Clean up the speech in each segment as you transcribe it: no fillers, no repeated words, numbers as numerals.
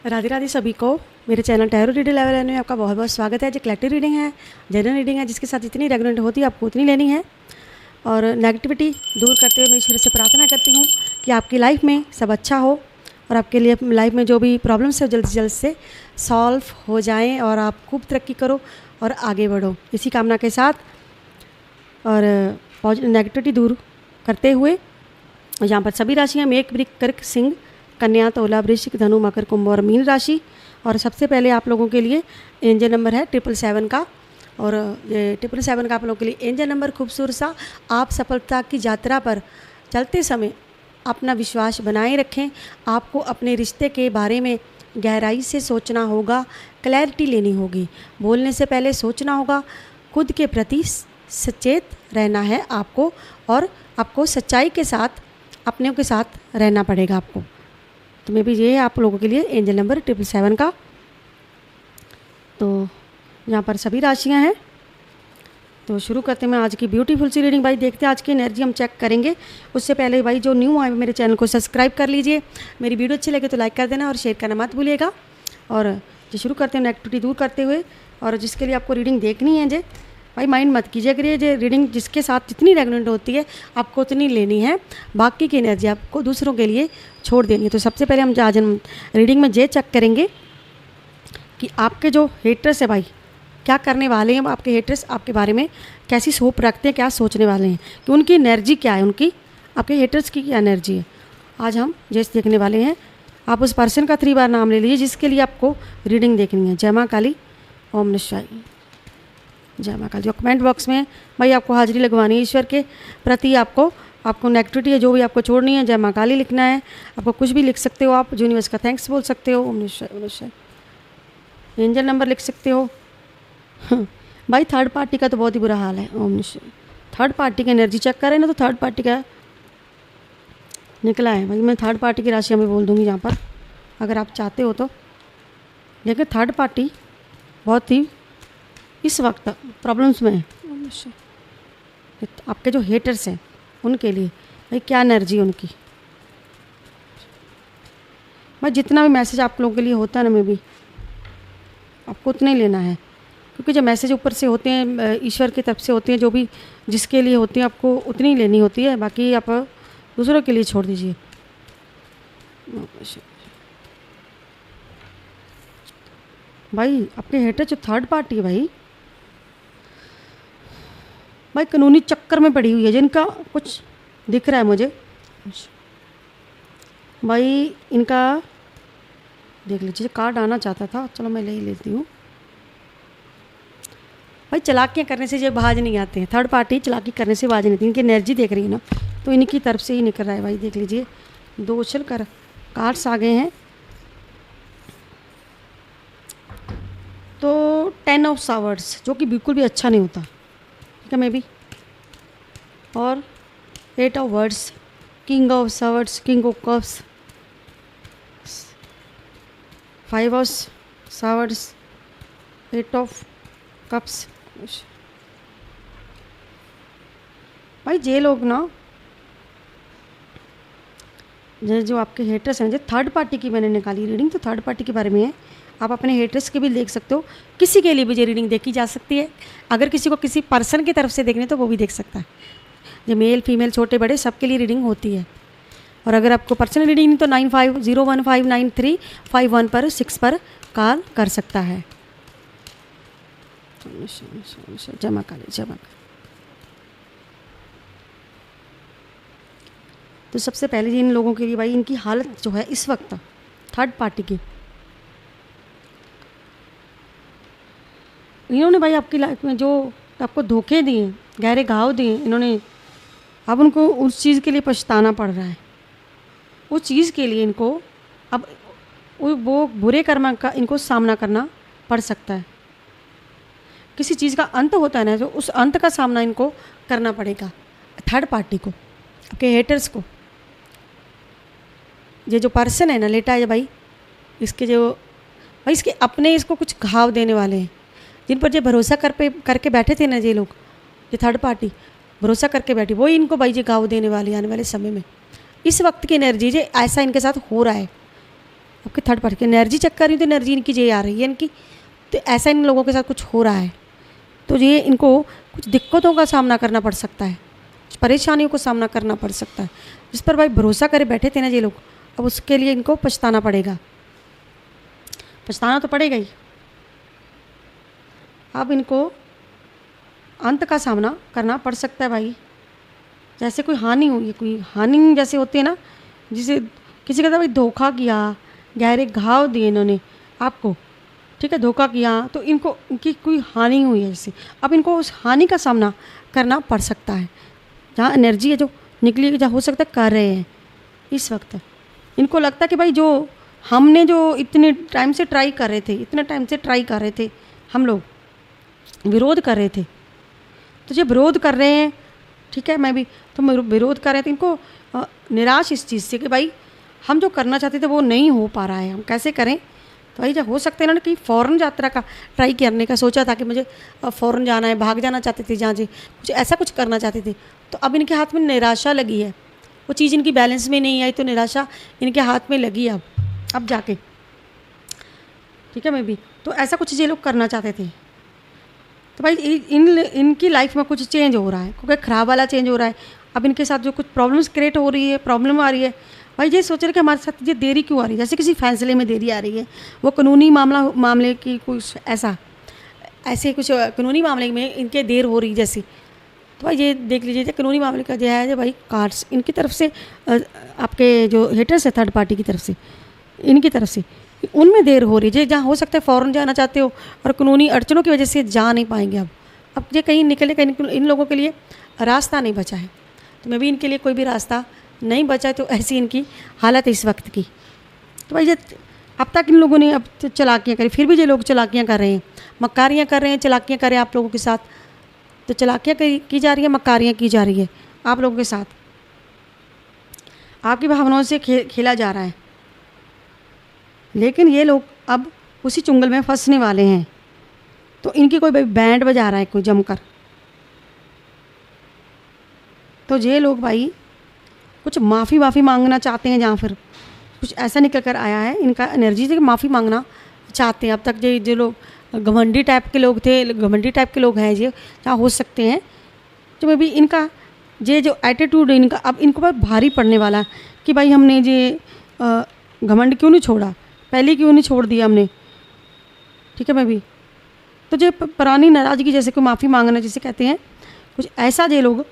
राधे राधे सभी को मेरे चैनल टैरो रीडिंग लेवल में आपका बहुत बहुत स्वागत है। जो कलेक्टिव रीडिंग है, जनरल रीडिंग है, जिसके साथ जितनी रेगुलेंट होती है आपको उतनी लेनी है। और नेगेटिविटी दूर करते हुए मैं ईश्वर से प्रार्थना करती हूँ कि आपकी लाइफ में सब अच्छा हो और आपके लिए लाइफ में जो भी प्रॉब्लम्स है जल्द से जल्द से सॉल्व हो जाएँ और आप खूब तरक्की करो और आगे बढ़ो, इसी कामना के साथ। और नेगेटिविटी दूर करते हुए यहाँ पर सभी राशियाँ मेघ, वृश्चिक, कर्क, सिंह, कन्या, तुला, वृश्चिक, धनु, मकर, कुंभ और मीन राशि। और सबसे पहले आप लोगों के लिए एंजल नंबर है 777 का। और ये 777 का आप लोगों के लिए एंजल नंबर खूबसूरत सा। आप सफलता की यात्रा पर चलते समय अपना विश्वास बनाए रखें। आपको अपने रिश्ते के बारे में गहराई से सोचना होगा, क्लैरिटी लेनी होगी, बोलने से पहले सोचना होगा, खुद के प्रति सचेत रहना है आपको और आपको सच्चाई के साथ अपने के साथ रहना पड़ेगा आपको। तो मे भी ये है आप लोगों के लिए एंजल नंबर 777 का। तो यहाँ पर सभी राशियाँ हैं। तो शुरू करते हैं मैं आज की ब्यूटीफुल सी रीडिंग। भाई देखते हैं आज की एनर्जी हम चेक करेंगे। उससे पहले भाई जो न्यू आए मेरे चैनल को सब्सक्राइब कर लीजिए। मेरी वीडियो अच्छी लगे तो लाइक कर देना और शेयर करना मत भूलिएगा। और जो शुरू करते हैं नेगेटिविटी दूर करते हुए, और जिसके लिए आपको रीडिंग देखनी है जे भाई माइंड मत कीजिए करिए। जो रीडिंग जिसके साथ जितनी रेगुलेंट होती है आपको उतनी लेनी है, बाकी की एनर्जी आपको दूसरों के लिए छोड़ देनी है। तो सबसे पहले हम आज रीडिंग में ये चेक करेंगे कि आपके जो हेटर्स है भाई क्या करने वाले हैं। आपके हेटर्स आपके बारे में कैसी सोच रखते हैं, क्या सोचने वाले हैं, कि उनकी एनर्जी क्या है, उनकी आपके हेटर्स की क्या एनर्जी है, आज हम जैसे देखने वाले हैं। आप उस पर्सन का 3 बार नाम ले लीजिए जिसके लिए आपको रीडिंग देखनी है। जय माँ काली, ओम नमः शिवाय, जय माँ काली। कमेंट बॉक्स में भाई आपको हाजिरी लगवानी है ईश्वर के प्रति। आपको नेगेटिविटी है जो भी आपको छोड़नी है, जय माँ काली लिखना है। आपको कुछ भी लिख सकते हो, आप यूनिवर्स का थैंक्स बोल सकते हो, ओम नमः शिवाय, ओम नमः शिवाय। एंजल नंबर लिख सकते हो। भाई थर्ड पार्टी का तो बहुत ही बुरा हाल है, ओम नमः शिवाय। थर्ड पार्टी की एनर्जी चेक करें ना तो थर्ड पार्टी का निकला है। भाई मैं थर्ड पार्टी की राशि में बोल दूंगी यहाँ पर अगर आप चाहते हो तो। लेकिन थर्ड पार्टी बहुत ही इस वक्त प्रॉब्लम्स में है। आपके जो हेटर्स हैं उनके लिए भाई क्या एनर्जी है उनकी। भाई जितना भी मैसेज आप लोगों के लिए होता है ना, में भी आपको उतना ही लेना है, क्योंकि जो मैसेज ऊपर से होते हैं ईश्वर की तरफ से होते हैं, जो भी जिसके लिए होती है आपको उतनी ही लेनी होती है, बाकी आप दूसरों के लिए छोड़ दीजिए। भाई आपके हेटर जो थर्ड पार्टी है भाई कानूनी चक्कर में पड़ी हुई है, जिनका कुछ दिख रहा है मुझे। भाई इनका देख लीजिए, कार्ड आना चाहता था, चलो मैं ले ही लेती हूँ। भाई चलाकियाँ करने से ये बाज नहीं आते हैं। थर्ड पार्टी चलाकी करने से बाज नहीं आती। इनकी एनर्जी देख रही है ना, तो इनकी तरफ से ही निकल रहा है। भाई देख लीजिए, 2 उछल कर कार्ड्स आ गए हैं। तो 10 ऑफ सवर्ड्स जो कि बिल्कुल भी अच्छा नहीं होता, ठीक है, मैं भी। और 8 of swords, king of swords, king of cups, 5 of swords, 8 of cups. भाई ये लोग ना, जो आपके हेटर्स हैं, जो थर्ड पार्टी की मैंने निकाली रीडिंग, तो थर्ड पार्टी के बारे में है। आप अपने हेटर्स के भी देख सकते हो, किसी के लिए भी ये रीडिंग देखी जा सकती है। अगर किसी को किसी पर्सन की तरफ से देखने तो वो भी देख सकता है। जो मेल फीमेल छोटे बड़े सबके लिए रीडिंग होती है। और अगर आपको पर्सनल रीडिंग नहीं तो 9501593551 पर 6 पर कॉल कर सकता है। जमा काली, जमा काली। तो सबसे पहले इन लोगों के लिए भाई इनकी हालत जो है इस वक्त थर्ड पार्टी की, इन्होंने भाई आपकी लाइफ में जो आपको धोखे दिए, गहरे घाव दिए इन्होंने, अब उनको उस चीज़ के लिए पछताना पड़ रहा है। उस चीज़ के लिए इनको अब वो बुरे कर्म का इनको सामना करना पड़ सकता है। किसी चीज़ का अंत होता है ना, तो उस अंत का सामना इनको करना पड़ेगा थर्ड पार्टी को, आपके हेटर्स को। ये जो पर्सन है ना लेटा है भाई, इसके जो भाई इसके अपने इसको कुछ घाव देने वाले हैं, जिन पर ये भरोसा करके बैठे थे ना ये लोग, ये थर्ड पार्टी भरोसा करके बैठी, वही इनको भाई ये घाव देने वाले आने वाले समय में। इस वक्त की एनर्जी जो ऐसा इनके साथ हो रहा है, आपके थर्ड पार्टी की एनर्जी चेक कर रही हूँ तो एनर्जी इनकी ये आ रही है इनकी। तो ऐसा इन लोगों के साथ कुछ हो रहा है, तो ये इनको कुछ दिक्कतों का सामना करना पड़ सकता है, कुछ परेशानियों को सामना करना पड़ सकता है, जिस पर भाई भरोसा करे बैठे थे ना ये लोग, अब उसके लिए इनको पछताना पड़ेगा, पछताना तो पड़ेगा ही। अब इनको अंत का सामना करना पड़ सकता है भाई, जैसे कोई हानि हुई है, कोई हानि जैसे होती है ना, जिसे किसी का भाई धोखा किया, गहरे घाव दिए इन्होंने आपको, ठीक है, धोखा किया तो इनको इनकी कोई हानि हुई है जैसे, अब इनको उस हानि का सामना करना पड़ सकता है। जहाँ एनर्जी है जो निकली है, जहाँ हो सकता है कर रहे हैं इस वक्त, इनको लगता है कि भाई जो हमने जो इतने टाइम से ट्राई कर रहे थे, इतने टाइम से ट्राई कर रहे थे, हम लोग विरोध कर रहे थे, तो ये विरोध कर रहे हैं, ठीक है, मैं भी तो विरोध कर रहे थे, इनको निराश इस चीज़ से कि भाई हम जो करना चाहते थे वो नहीं हो पा रहा है, हम कैसे करें। तो भाई जब हो सकता है इन्होंने कहीं फ़ॉरेन यात्रा का ट्राई करने का सोचा था कि मुझे फ़ॉरेन जाना है, भाग जाना चाहते थे, जहाँ जी कुछ ऐसा कुछ करना चाहते थे, तो अब इनके हाथ में निराशा लगी है, वो चीज़ इनकी बैलेंस में नहीं आई, तो निराशा इनके हाथ में लगी है अब जाके, ठीक है, मैं भी तो ऐसा कुछ ये लोग करना चाहते थे। तो भाई इनकी लाइफ में कुछ चेंज हो रहा है, क्योंकि ख़राब वाला चेंज हो रहा है। अब इनके साथ जो कुछ प्रॉब्लम्स क्रिएट हो रही है, प्रॉब्लम आ रही है, भाई ये सोच रहे कि हमारे साथ ये देरी क्यों आ रही है, जैसे किसी फैसले में देरी आ रही है, वो कानूनी मामले की कुछ ऐसे कुछ कानूनी मामले में इनके देर हो रही जैसी। तो भाई ये देख लीजिए, कानूनी मामले का जो है भाई कार्ड्स इनकी तरफ से, आपके जो हेटर्स है थर्ड पार्टी की तरफ से, इनकी तरफ से उनमें देर हो रही है, जहाँ हो सकता है फ़ौरन जाना चाहते हो और कानूनी अड़चनों की वजह से जा नहीं पाएंगे। अब ये कहीं निकले, कहीं इन लोगों के लिए रास्ता नहीं बचा है, तो मैं भी इनके लिए कोई भी रास्ता नहीं बचा है, तो ऐसी इनकी हालत है इस वक्त की। तो भाई ये अब तक इन लोगों ने अब चालाकियाँ करी, फिर भी ये लोग चालाकियाँ कर रहे हैं, मक्कारियाँ कर रहे हैं, चालाकियाँ कर रहे हैं आप लोगों के साथ, तो चालाकियाँ की जा रही है, मक्कारियाँ की जा रही है आप लोगों के साथ, आपकी भावनाओं से खेला जा रहा है। लेकिन ये लोग अब उसी चुंगल में फंसने वाले हैं, तो इनकी कोई बैंड बजा रहा है कोई जमकर, तो ये लोग भाई कुछ माफ़ी मांगना चाहते हैं, जहाँ फिर कुछ ऐसा निकल कर आया है इनका एनर्जी से माफ़ी मांगना चाहते हैं। अब तक जो लोग घमंडी टाइप के लोग थे, घमंडी टाइप के लोग हैं ये, जहाँ हो सकते हैं, तो मैं भी इनका ये जो एटीट्यूड है इनका अब इनको बहुत भारी पड़ने वाला है कि भाई हमने ये घमंड क्यों नहीं छोड़ा, पहले क्यों नहीं छोड़ दिया हमने, ठीक है, मैं भी तो ये पुरानी नाराज़गी जैसे कोई माफ़ी मांगना जिसे कहते हैं, कुछ ऐसा ये लोग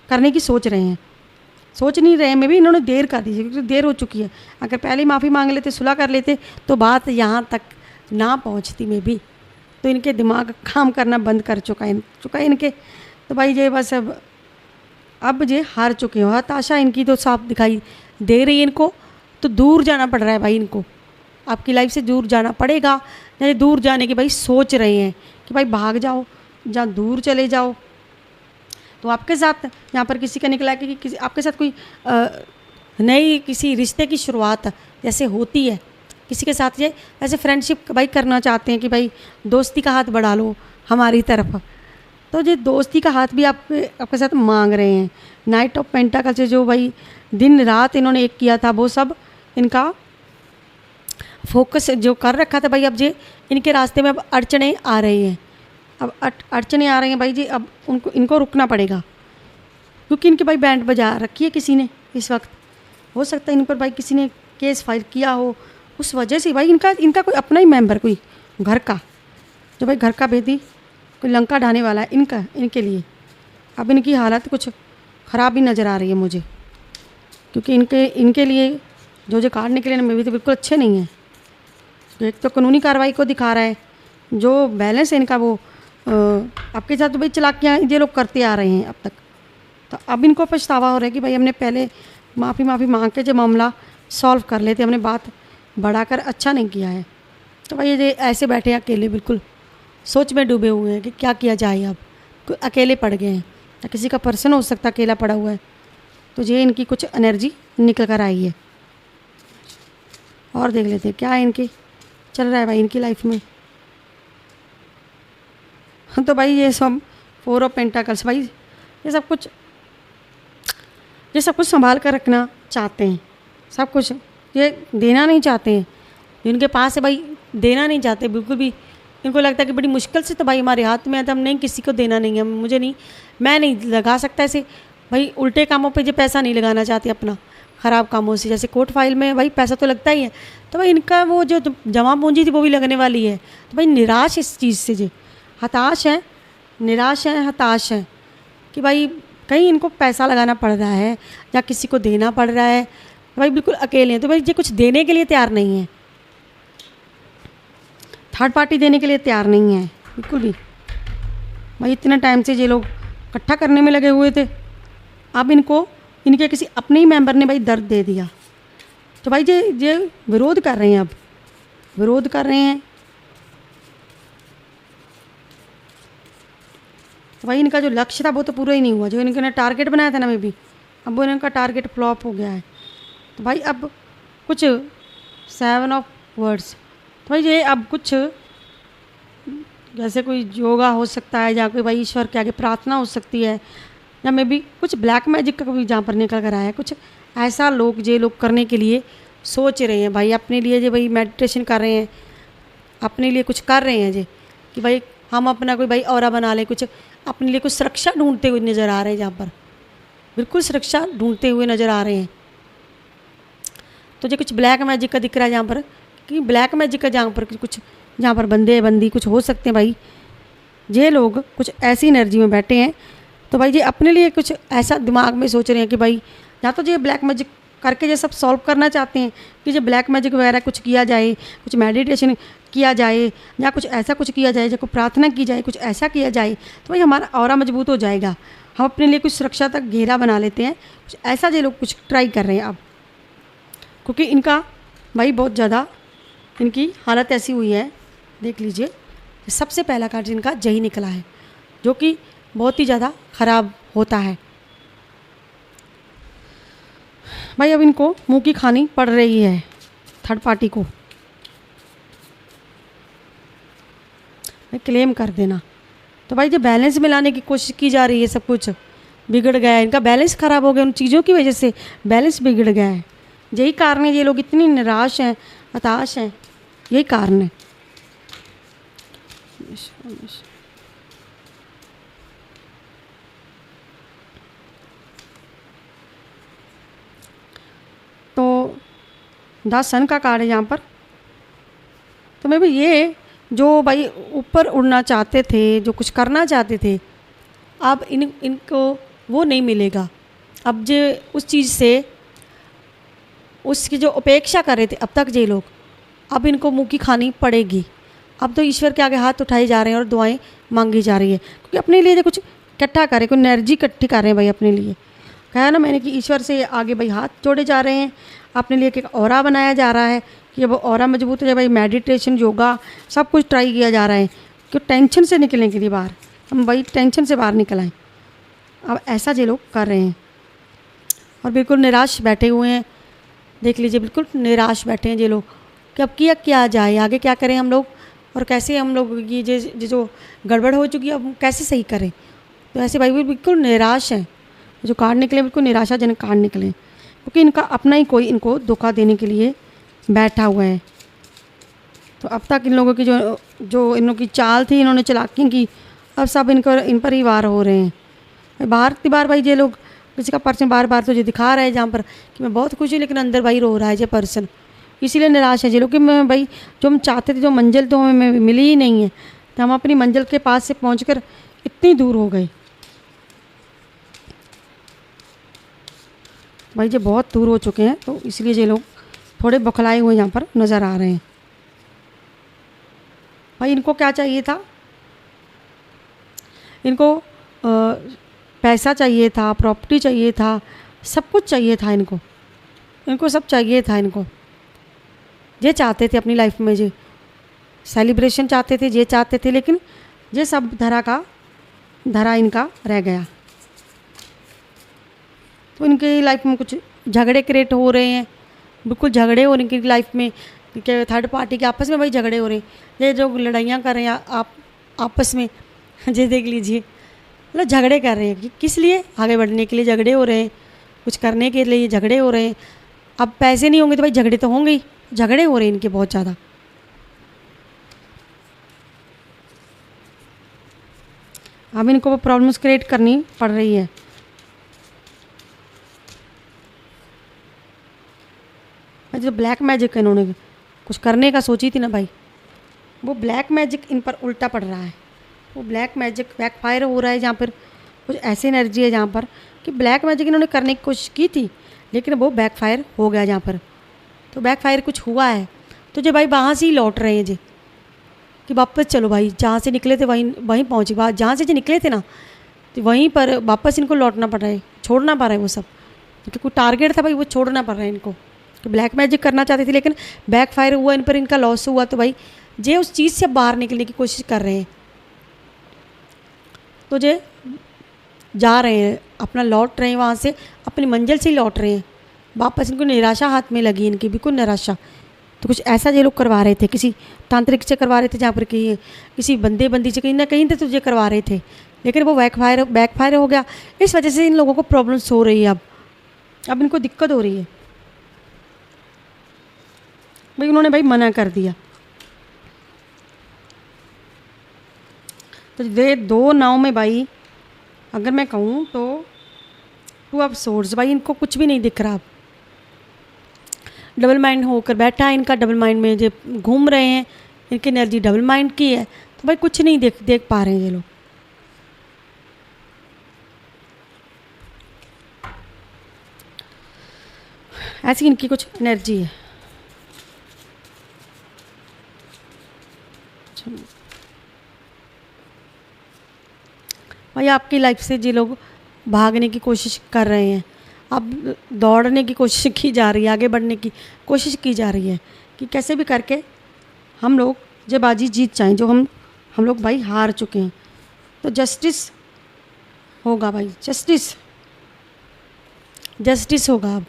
करने की सोच रहे हैं, सोच नहीं रहे हैं, मैं भी इन्होंने देर कर दी, क्योंकि देर हो चुकी है। अगर पहले ही माफ़ी मांग लेते, सुलह कर लेते, तो बात यहाँ तक ना पहुँचती में भी, तो इनके दिमाग काम करना बंद कर चुका है इनके। तो भाई ये बस अब ये हार चुके हो, हताशा इनकी तो साफ दिखाई दे रही है इनको, तो दूर जाना पड़ रहा है भाई इनको, आपकी लाइफ से दूर जाना पड़ेगा। जैसे दूर जाने की भाई सोच रहे हैं कि भाई भाग जाओ, जहाँ दूर चले जाओ, तो आपके साथ यहाँ पर किसी का निकला है कि किसी आपके साथ कोई नई किसी रिश्ते की शुरुआत जैसे होती है किसी के साथ, ये ऐसे फ्रेंडशिप भाई करना चाहते हैं कि भाई दोस्ती का हाथ बढ़ा लो हमारी तरफ, तो ये दोस्ती का हाथ भी आपके साथ मांग रहे हैं। नाइट ऑफ पेंटाकल से जो भाई दिन रात इन्होंने एक किया था, वो सब इनका फोकस जो कर रखा था भाई, अब ये इनके रास्ते में अब अड़चने आ रही हैं, अब अड़चने आ रही हैं भाई जी, अब इनको रुकना पड़ेगा, क्योंकि इनके भाई बैंड बजा रखी है किसी ने इस वक्त, हो सकता है इन पर भाई किसी ने केस फाइल किया हो, उस वजह से भाई इनका कोई अपना ही मेंबर, कोई घर का, जो भाई घर का भेदी कोई लंका ढाने वाला है इनके लिए। अब इनकी हालत कुछ ख़राब ही नज़र आ रही है मुझे, क्योंकि इनके लिए जो कार्ड निकले ना, मे भी तो बिल्कुल अच्छे नहीं हैं। एक तो कानूनी कार्रवाई को दिखा रहा है, जो बैलेंस है इनका वो आपके साथ तो भाई चालाकियाँ ये लोग करते आ रहे हैं अब तक, तो अब इनको पछतावा हो रहा है कि भाई हमने पहले माफ़ी मांग के जो मामला सॉल्व कर लेते, हमने बात बढ़ाकर अच्छा नहीं किया है। तो भाई ये ऐसे बैठे हैं अकेले, बिल्कुल सोच में डूबे हुए हैं कि क्या किया जाए, अब अकेले पड़ गए हैं, या किसी का पर्सन हो सकता अकेला पड़ा हुआ है, तो ये इनकी कुछ एनर्जी निकल कर आई है। और देख लेते हैं क्या इनकी चल रहा है भाई इनकी लाइफ में। तो भाई ये सब 4 ऑफ पेंटाकल्स, भाई ये सब कुछ संभाल कर रखना चाहते हैं, सब कुछ ये देना नहीं चाहते हैं, जिनके पास है भाई देना नहीं चाहते बिल्कुल भी। इनको लगता है कि बड़ी मुश्किल से तो भाई हमारे हाथ में है, तो हम नहीं, किसी को देना नहीं है, मुझे नहीं, मैं नहीं लगा सकता ऐसे भाई उल्टे कामों पे जो पैसा नहीं लगाना चाहते अपना, ख़राब कामों से। जैसे कोर्ट फाइल में भाई पैसा तो लगता ही है, तो भाई इनका वो जो जमा पूंजी थी वो भी लगने वाली है। तो भाई निराश इस चीज़ से जी, हताश है, निराश है, हताश है कि भाई कहीं इनको पैसा लगाना पड़ रहा है या किसी को देना पड़ रहा है, भाई बिल्कुल अकेले हैं। तो भाई ये कुछ देने के लिए तैयार नहीं है, थर्ड पार्टी देने के लिए तैयार नहीं है बिल्कुल भी। भाई इतने टाइम से ये लोग इकट्ठा करने में लगे हुए थे, अब इनको इनके किसी अपने ही मेंबर ने भाई दर्द दे दिया, तो भाई ये विरोध कर रहे हैं, अब विरोध कर रहे हैं। तो भाई इनका जो लक्ष्य था वो तो पूरा ही नहीं हुआ, जो इनके टारगेट बनाया था ना मे भी, अब वो इनका टारगेट फ्लॉप हो गया है। तो भाई अब कुछ 7 ऑफ वर्ड्स, तो भाई ये अब कुछ जैसे कोई योगा हो सकता है, या कोई भाई ईश्वर के आगे प्रार्थना हो सकती है, या मे भी कुछ ब्लैक मैजिक का भी जहाँ पर निकल कर आया है। कुछ ऐसा लोग जे लोग करने के लिए सोच रहे हैं भाई, अपने लिए जो भाई मेडिटेशन कर रहे हैं, अपने लिए कुछ कर रहे हैं जे कि भाई हम अपना कोई भाई ऑरा बना लें, कुछ अपने लिए कुछ सुरक्षा ढूंढते हुए नज़र आ रहे हैं, जहाँ पर बिल्कुल सुरक्षा ढूंढते हुए नज़र आ रहे हैं। तो ये कुछ ब्लैक मैजिक का दिख रहा है जहाँ पर, कि ब्लैक मैजिक का जहाँ पर कुछ, जहाँ पर बंदे बंदी कुछ हो सकते हैं भाई, ये लोग कुछ ऐसी एनर्जी में बैठे हैं। तो भाई ये अपने लिए कुछ ऐसा दिमाग में सोच रहे हैं कि भाई या तो ये ब्लैक मैजिक करके ये सब सॉल्व करना चाहते हैं कि जो ब्लैक मैजिक वगैरह कुछ किया जाए, कुछ मेडिटेशन किया जाए, या कुछ ऐसा कुछ किया जाए, जो प्रार्थना की जाए, कुछ ऐसा किया जाए, तो भाई हमारा ऑरा मजबूत हो जाएगा, हम अपने लिए कुछ सुरक्षा तक घेरा बना लेते हैं। कुछ ऐसा ये लोग कुछ ट्राई कर रहे हैं अब, क्योंकि इनका भाई बहुत ज़्यादा इनकी हालत ऐसी हुई है। देख लीजिए सबसे पहला कार्ड जिनका जही निकला है, जो कि बहुत ही ज़्यादा ख़राब होता है। भाई अब इनको मुंह की खानी पड़ रही है थर्ड पार्टी को, भाई क्लेम कर देना। तो भाई जो बैलेंस में लाने की कोशिश की जा रही है, सब कुछ बिगड़ गया है, इनका बैलेंस ख़राब हो गया, उन चीज़ों की वजह से बैलेंस बिगड़ गया है। यही कारण है ये लोग इतनी निराश हैं, हताश हैं, यही कारण है। तो 10 सन का कार्ड है यहाँ पर। तो मैं भी ये जो भाई ऊपर उड़ना चाहते थे, जो कुछ करना चाहते थे, अब इनको वो नहीं मिलेगा। अब जो उस चीज़ से उसकी जो अपेक्षा कर रहे थे अब तक ये लोग, अब इनको मुँह की खानी पड़ेगी। अब तो ईश्वर के आगे हाथ उठाए जा रहे हैं और दुआएं मांगी जा रही है, क्योंकि अपने लिए जो कुछ इकट्ठा करें, कोई एनर्जी इकट्ठी कर रहे हैं भाई अपने लिए। कहा ना मैंने कि ईश्वर से आगे भाई हाथ जोड़े जा रहे हैं, अपने लिए एक ऑरा बनाया जा रहा है कि वो ऑरा मजबूत हो जाए। भाई मेडिटेशन, योगा सब कुछ ट्राई किया जा रहा है कि टेंशन से निकलने के लिए बाहर, हम भाई टेंशन से बाहर निकल आएँ। अब ऐसा ये लोग कर रहे हैं और बिल्कुल निराश बैठे हुए हैं। देख लीजिए बिल्कुल निराश बैठे हैं ये लोग कि अब क्या जाए, आगे क्या करें हम लोग, और कैसे हम लोग ये जो गड़बड़ हो चुकी है अब कैसे सही करें। तो ऐसे भाई बिल्कुल निराश हैं। जो कार्ड निकले बिल्कुल निराशाजनक कार्ड निकले, क्योंकि इनका अपना ही कोई इनको धोखा देने के लिए बैठा हुआ है। तो अब तक इन लोगों की जो इन लोगों की चाल थी, इन्होंने चालाकी की, अब सब इन पर ही वार हो रहे हैं। बार बार भाई ये लोग, किसी का पर्सन बार बार तो ये दिखा रहा है जहाँ पर कि मैं बहुत खुश हूँ, लेकिन अंदर भाई रो रहा है ये पर्सन, इसीलिए निराश है ये लोग कि मैं भाई जो हम चाहते थे, जो मंजिल तो हमें मिली ही नहीं है, तो हम अपनी मंजिल के पास से पहुँचकर इतनी दूर हो गए। भाई ये बहुत दूर हो चुके हैं, तो इसलिए ये लोग थोड़े बौखलाए हुए यहाँ पर नज़र आ रहे हैं। भाई इनको क्या चाहिए था, इनको पैसा चाहिए था, प्रॉपर्टी चाहिए था, सब कुछ चाहिए था इनको सब चाहिए था। इनको ये चाहते थे अपनी लाइफ में, ये सेलिब्रेशन चाहते थे, ये चाहते थे, लेकिन ये सब धरा इनका रह गया। तो इनकी लाइफ में कुछ झगड़े क्रिएट हो रहे हैं, बिल्कुल झगड़े हो रहे हैं इनकी लाइफ में, कि थर्ड पार्टी के आपस में भाई झगड़े हो रहे हैं। ये जो लड़ाइयाँ कर रहे हैं आप आपस में, ये देख लीजिए, मतलब झगड़े कर रहे हैं कि किस लिए, आगे बढ़ने के लिए झगड़े हो रहे हैं, कुछ करने के लिए झगड़े हो रहे हैं। अब पैसे नहीं होंगे तो भाई झगड़े तो होंगे ही, झगड़े हो रहे हैं इनके बहुत ज़्यादा। अब इनको वो प्रॉब्लम्स क्रिएट करनी पड़ रही है। जो ब्लैक मैजिक इन्होंने कुछ करने का सोची थी ना भाई, वो ब्लैक मैजिक इन पर उल्टा पड़ रहा है। वो ब्लैक मैजिक बैकफायर हो रहा है, जहाँ पर कुछ ऐसी एनर्जी है जहाँ पर कि ब्लैक मैजिक इन्होंने करने की कोशिश की थी लेकिन वो बैकफायर हो गया जहाँ पर। तो बैकफायर कुछ हुआ है तो जो भाई वहाँ से ही लौट रहे हैं जी कि वापस चलो भाई, जहाँ से निकले थे वहीं वहीं पहुँचे। बात जहाँ से जो निकले थे ना तो वहीं पर वापस इनको लौटना पड़ रहा है, छोड़ना पड़ रहा है वो सब, क्योंकि कोई टारगेट था भाई वो छोड़ना पड़ रहा है इनको। तो ब्लैक मैजिक करना चाहते थे लेकिन बैकफायर हुआ, इन पर इनका लॉस हुआ। तो भाई जे उस चीज़ से बाहर निकलने की कोशिश कर रहे हैं, तो जे जा रहे हैं, अपना लौट रहे हैं वहाँ से, अपनी मंजिल से ही लौट रहे हैं वापस। इनको निराशा हाथ में लगी, इनकी बिल्कुल निराशा। तो कुछ ऐसा ये लोग करवा रहे थे, किसी तांत्रिक से करवा रहे थे, जहाँ पर कि किसी बंदे बंदी से कहीं ना कहीं तो तुझे करवा रहे थे, लेकिन वो बैकफायर हो गया। इस वजह से इन लोगों को प्रॉब्लम्स हो रही है। अब इनको दिक्कत हो रही है भाई। उन्होंने भाई मना कर दिया। तो ये दो नाव में भाई अगर मैं कहूँ तो टू ऑफ सोर्स, भाई इनको कुछ भी नहीं दिख रहा। अब डबल माइंड होकर बैठा है इनका, डबल माइंड में जो घूम रहे हैं, इनकी एनर्जी डबल माइंड की है। तो भाई कुछ नहीं देख पा रहे हैं ये लोग। ऐसी इनकी कुछ एनर्जी है। भाई आपकी लाइफ से जो लोग भागने की कोशिश कर रहे हैं, अब दौड़ने की कोशिश की जा रही है, आगे बढ़ने की कोशिश की जा रही है कि कैसे भी करके हम लोग जो बाजी जीत जाएं, जो हम लोग भाई हार चुके हैं। तो जस्टिस होगा भाई, जस्टिस होगा।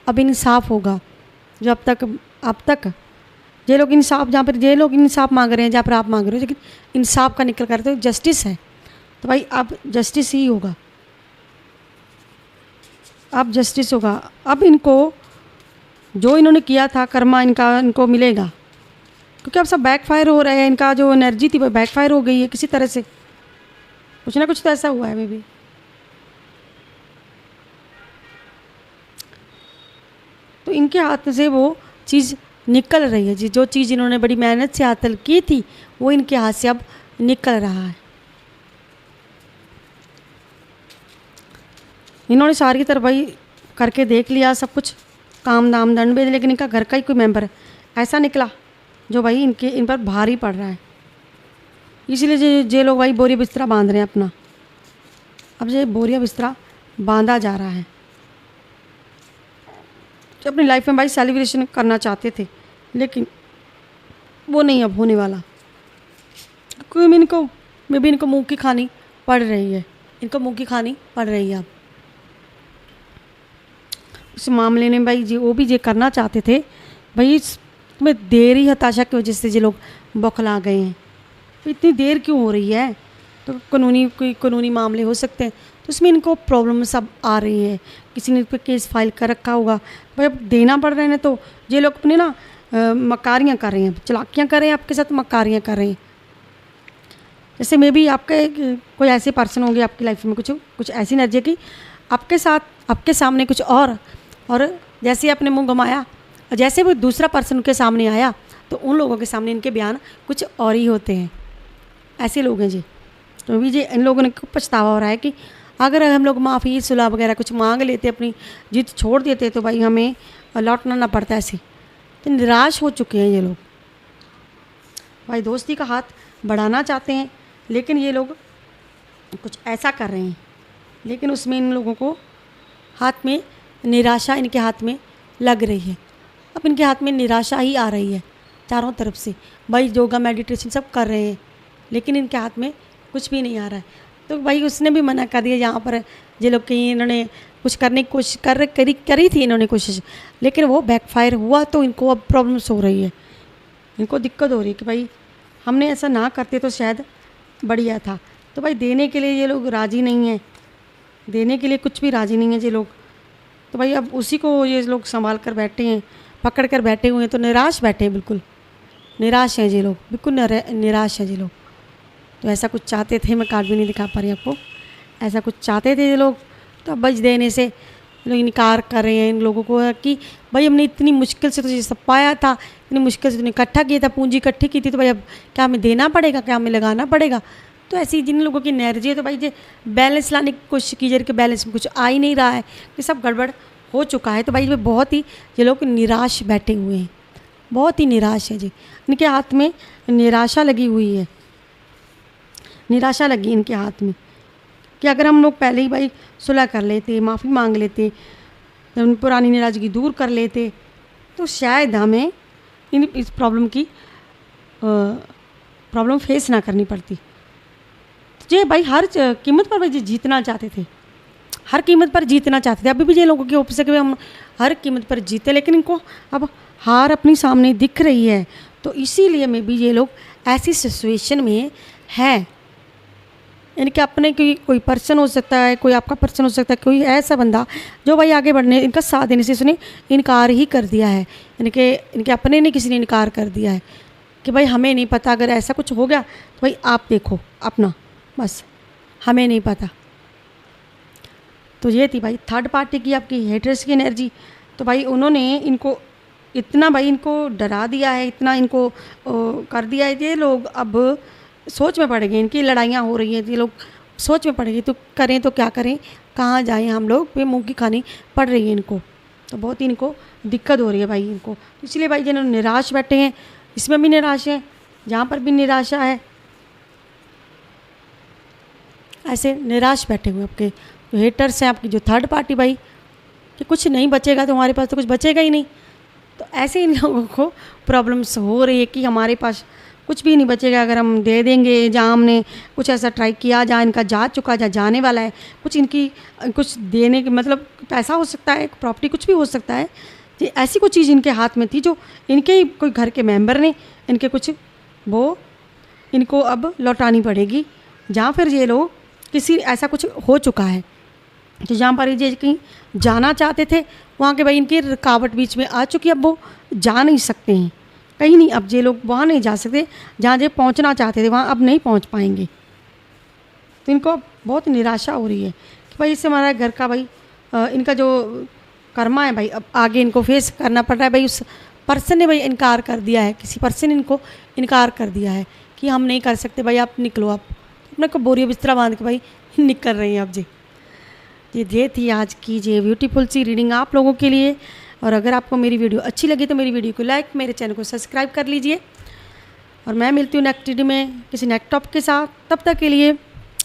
अब इंसाफ होगा। जो अब तक ये लोग इंसाफ, जहाँ पर ये लोग इंसाफ मांग रहे हैं, जहाँ पर आप मांग रहे हो, लेकिन इंसाफ का निकल कर तो जस्टिस है। तो भाई अब जस्टिस ही होगा, अब जस्टिस होगा। अब इनको जो इन्होंने किया था कर्मा इनको मिलेगा, क्योंकि अब सब बैकफायर हो रहे हैं। इनका जो एनर्जी थी वो बैकफायर हो गई है किसी तरह से, कुछ ना कुछ तो ऐसा हुआ है मे बी। तो इनके हाथ से वो चीज़ निकल रही है जी, जो चीज़ इन्होंने बड़ी मेहनत से हासिल की थी वो इनके हाथ से अब निकल रहा है। इन्होंने सारी तरफ भाई करके देख लिया सब कुछ, काम दाम दंड भेद, लेकिन इनका घर का ही कोई मेंबर ऐसा निकला जो भाई इन पर भारी पड़ रहा है। इसलिए जे लोग भाई बोरिया बिस्तरा बांध रहे हैं अपना। अब ये बोरिया बिस्तरा बांधा जा रहा है। जो अपनी लाइफ में भाई सेलिब्रेशन करना चाहते थे लेकिन वो नहीं अब होने वाला, क्योंकि इनको मुँह की खानी पड़ रही है। इनको मुँह की खानी पड़ रही है अब उस मामले में भाई जी। वो भी ये करना चाहते थे भाई, इसमें देरी हताशा की वजह से ये लोग बौखला गए हैं। तो इतनी देर क्यों हो रही है? तो कोई कानूनी मामले हो सकते हैं, तो उसमें इनको प्रॉब्लम सब आ रही है। किसी ने पे केस फाइल कर रखा होगा भाई, अब देना पड़ रहे हैं। तो ये लोग अपने ना मकारियाँ कर रहे हैं, चलाकियाँ कर रहे हैं, आपके साथ मकारियाँ कर रहे हैं। जैसे मे भी आपके कोई ऐसे पर्सन होंगे आपकी लाइफ में, कुछ ऐसी एनर्जी की आपके साथ आपके सामने कुछ और जैसे आपने मुंह घुमाया, जैसे वो दूसरा पर्सन के सामने आया तो उन लोगों के सामने इनके बयान कुछ और ही होते हैं। ऐसे लोग हैं जी। तो भी जी इन लोगों ने खूब पछतावा हो रहा है कि अगर हम लोग माफ़ी सुलह वगैरह कुछ मांग लेते, अपनी जिद छोड़ देते, तो भाई हमें लौटना ना पड़ता ऐसे। तो निराश हो चुके हैं ये लोग भाई। दोस्ती का हाथ बढ़ाना चाहते हैं लेकिन ये लोग कुछ ऐसा कर रहे हैं, लेकिन उसमें इन लोगों को हाथ में निराशा इनके हाथ में लग रही है। अब इनके हाथ में निराशा ही आ रही है चारों तरफ से भाई। योगा मेडिटेशन सब कर रहे हैं लेकिन इनके हाथ में कुछ भी नहीं आ रहा है। तो भाई उसने भी मना कर दिया। यहाँ पर ये लोग कहीं इन्होंने कुछ करने की कोशिश करी थी इन्होंने कोशिश, लेकिन वो बैकफायर हुआ। तो इनको अब प्रॉब्लम्स हो रही है, इनको दिक्कत हो रही है कि भाई हमने ऐसा ना करते तो शायद बढ़िया था। तो भाई देने के लिए ये लोग राज़ी नहीं हैं, देने के लिए कुछ भी राज़ी नहीं है ये लोग। तो भाई अब उसी को ये लोग संभाल कर बैठे हैं। पकड़ कर बैठे हुए हैं, तो निराश बैठे हैं, बिल्कुल निराश हैं ये लोग, बिल्कुल निराश हैं ये लोग। तो ऐसा कुछ चाहते थे, मैं कार्ड भी नहीं दिखा पा रही आपको, ऐसा कुछ चाहते थे ये लोग, तो अब बच देने से लोग इनकार कर रहे हैं इन लोगों को कि भाई हमने इतनी मुश्किल से तुझे सब पाया था, इतनी मुश्किल से तूने इकट्ठा किया था, पूंजी इकट्ठी की थी, तो भाई अब क्या हमें देना पड़ेगा, क्या हमें लगाना पड़ेगा। तो ऐसी जिन लोगों की एनर्जी है, तो भाई ये बैलेंस लाने की कोशिश कीजिए कि बैलेंस में कुछ आ ही नहीं रहा है, कि सब गड़बड़ हो चुका है। तो भाई ये बहुत ही ये लोग निराश बैठे हुए हैं, बहुत ही निराश है जी। इनके हाथ में निराशा लगी हुई है, निराशा लगी इनके हाथ में कि अगर हम लोग पहले ही भाई सुलह कर लेते, माफ़ी मांग लेते, पुरानी नाराज़गी दूर कर लेते, तो शायद हमें इस प्रॉब्लम फेस ना करनी पड़ती। तो ये भाई हर कीमत पर भाई जी जीतना चाहते थे, हर कीमत पर जीतना चाहते थे। अभी भी ये लोगों की होप से कि हम हर कीमत पर जीते, लेकिन इनको अब हार अपनी सामने दिख रही है। तो इसीलिए में भी ये लोग ऐसी सिचुएशन में है। इनके अपने कोई पर्सन हो सकता है, कोई आपका पर्सन हो सकता है, कोई ऐसा बंदा जो भाई आगे बढ़ने इनका साथ देने से उसने इनकार ही कर दिया है। इनके अपने ने किसी ने इनकार कर दिया है कि भाई हमें नहीं पता, अगर ऐसा कुछ हो गया तो भाई आप देखो अपना, बस हमें नहीं पता। तो ये थी भाई थर्ड पार्टी की आपकी हेटर्स की एनर्जी। तो भाई उन्होंने इनको इतना भाई इनको डरा दिया है, इतना इनको कर दिया है, ये लोग अब सोच में पड़ गए। इनकी लड़ाइयाँ हो रही हैं, ये लोग सोच में पड़ गए, तो करें तो क्या करें, कहाँ जाएं हम लोग, पे मुँह की खानी पड़ रही है इनको। तो बहुत ही इनको दिक्कत हो रही है भाई इनको। इसलिए भाई जिन्होंने निराश बैठे हैं, इसमें भी निराश है, जहाँ पर भी निराशा है, ऐसे निराश बैठे हुए आपके जो हेटर्स हैं, आपकी जो थर्ड पार्टी भाई, कि कुछ नहीं बचेगा तो हमारे पास तो कुछ बचेगा ही नहीं। तो ऐसे इन लोगों को प्रॉब्लम्स हो रही है कि हमारे पास कुछ भी नहीं बचेगा अगर हम दे देंगे, जहाँ हमने कुछ ऐसा ट्राई किया, जहाँ इनका जा चुका, जहाँ जाने वाला है, कुछ देने के मतलब पैसा हो सकता है, प्रॉपर्टी, कुछ भी हो सकता है। कि ऐसी कोई चीज़ इनके हाथ में थी जो इनके ही कोई घर के मेंबर ने इनके कुछ वो इनको अब लौटानी पड़ेगी। जहाँ फिर ये लोग किसी ऐसा कुछ हो चुका है, तो जहाँ पर ये कहीं जाना चाहते थे, वहाँ के भाई इनकी रुकावट बीच में आ चुकी है, अब वो जा नहीं सकते हैं कहीं नहीं। अब ये लोग वहाँ नहीं जा सकते जहाँ ये पहुँचना चाहते थे, वहाँ अब नहीं पहुँच पाएंगे। तो इनको बहुत निराशा हो रही है कि भाई इससे हमारा घर का भाई इनका जो कर्मा है भाई, अब आगे इनको फेस करना पड़ रहा है। भाई उस पर्सन ने भाई इनकार कर दिया है, किसी पर्सन ने इनको इनकार कर दिया है कि हम नहीं कर सकते भाई, आप निकलो, आप अपने को बोरिया बिस्तरा बांध के भाई निकल रही हैं आप जी। ये थी आज की ये ब्यूटीफुल सी रीडिंग आप लोगों के लिए। और अगर आपको मेरी वीडियो अच्छी लगी तो मेरी वीडियो को लाइक, मेरे चैनल को सब्सक्राइब कर लीजिए। और मैं मिलती हूँ नेक्स्ट वीडियो में किसी नेक्स्ट टॉपिक के साथ। तब तक के लिए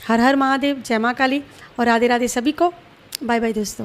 हर हर महादेव, जय माँ काली और राधे राधे सभी को। बाय बाय दोस्तों।